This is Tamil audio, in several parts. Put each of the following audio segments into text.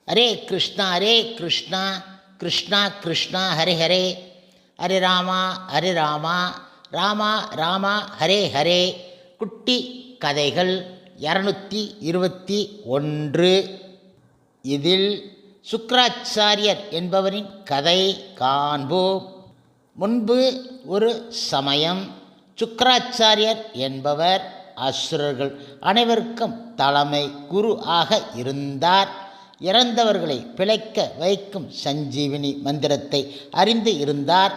ஹரே கிருஷ்ணா கிருஷ்ணா கிருஷ்ணா ஹரே ஹரே, ஹரே ராமா ராமா ராமா ஹரே ஹரே. குட்டி கதைகள் 221. இதில் சுக்கிராச்சாரியர் என்பவரின் கதை காண்போம். முன்பு ஒரு சமயம் சுக்கிராச்சாரியர் என்பவர் அசுரர்கள் அனைவருக்கும் தலைமை குரு ஆக இருந்தார். இறந்தவர்களை பிழைக்க வைக்கும் சஞ்சீவினி மந்திரத்தை அறிந்து இருந்தார்.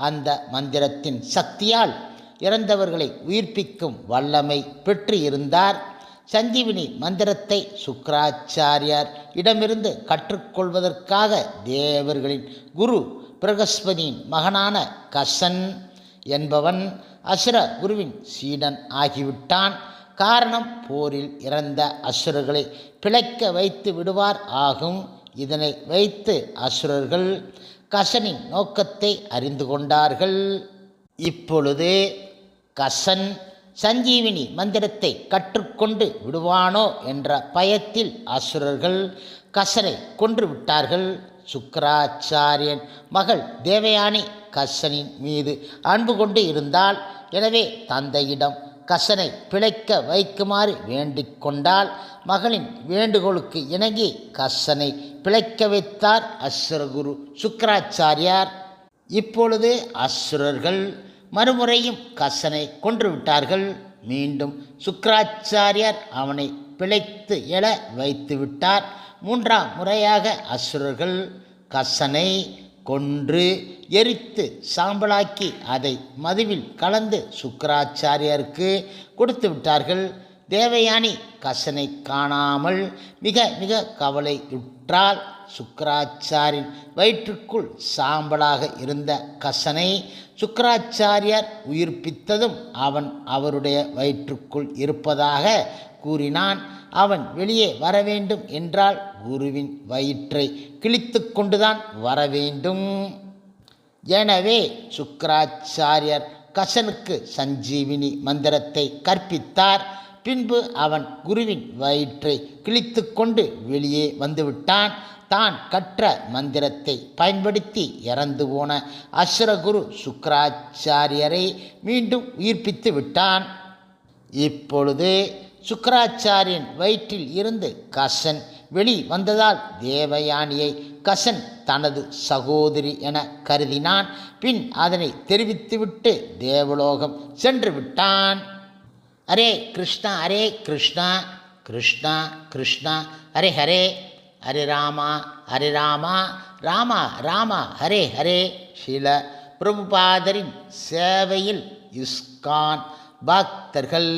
அந்த மந்திரத்தின் சக்தியால் இறந்தவர்களை உயிர்ப்பிக்கும் வல்லமை பெற்று இருந்தார். சஞ்சீவினி மந்திரத்தை சுக்கிராச்சாரியார் இடமிருந்து கற்றுக்கொள்வதற்காக தேவர்களின் குரு பிரகஸ்பதியின் மகனான கசன் என்பவன் அசுர குருவின் சீடன் ஆகிவிட்டான். காரணம், போரில் இறந்த அசுரர்களை பிழைக்க வைத்து விடுவார் ஆகும். இதனை வைத்து அசுரர்கள் கசனின் நோக்கத்தை அறிந்து கொண்டார்கள். இப்பொழுது கசன் சஞ்சீவினி மந்திரத்தை கற்றுக்கொண்டு விடுவானோ என்ற பயத்தில் அசுரர்கள் கசனை கொன்று விட்டார்கள். சுக்கிராச்சாரியன் மகள் தேவயானி கசனின் மீது அன்பு கொண்டு இருந்தாள். எனவே தந்தையிடம் கசனை பிழைக்க வைக்குமாறு வேண்டிக் கொண்டால் மகளின் வேண்டுகோளுக்கு இணங்கி கசனை பிழைக்க வைத்தார் அசுரகுரு சுக்கிராச்சாரியார். இப்பொழுது அசுரர்கள் மறுமுறையும் கசனை கொன்றுவிட்டார்கள். மீண்டும் சுக்கிராச்சாரியார் அவனை பிழைத்து எழ வைத்து விட்டார். 3ஆம் முறையாக அசுரர்கள் கசனை கொன்று எரித்து சாம்பலாக்கி அதை மதுவில் கலந்து சுக்கிராச்சாரியருக்கு கொடுத்து விட்டார்கள். தேவயானி கசனை காணாமல் மிக மிக கவலையுற்றாள். சுக்கிராச்சாரின் வயிற்றுக்குள் சாம்பலாக இருந்த கசனை சுக்கிராச்சாரியார் உயிர்ப்பித்ததும் அவன் அவருடைய வயிற்றுக்குள் இருப்பதாக கூறினான். அவன் வெளியே வர வேண்டும் என்றால் குருவின் வயிற்றை கிழித்து கொண்டுதான் வர வேண்டும். எனவே சுக்கிராச்சாரியர் கசனுக்கு சஞ்சீவினி மந்திரத்தை கற்பித்தார். பின்பு அவன் குருவின் வயிற்றை கிழித்து கொண்டு வெளியே வந்துவிட்டான். தான் கற்ற மந்திரத்தை பயன்படுத்தி இறந்து போன அசுரகுரு சுக்கிராச்சாரியரை மீண்டும் உயிர்ப்பித்து விட்டான். இப்பொழுது சுக்கிராச்சாரியன் வயிற்றில் இருந்து கசன் வெளி வந்ததால் தேவயானியை கசன் தனது சகோதரி என கருதினான். பின் அதனை தெரிவித்துவிட்டு தேவலோகம் சென்று விட்டான். ஹரே கிருஷ்ணா கிருஷ்ணா கிருஷ்ணா ஹரே ஹரே, ஹரே ராமா ராமா ராமா ஹரே ஹரே. ஸ்ரீல பிரபுபாதரின் சேவையில் இஸ்கான் பக்தர்கள்.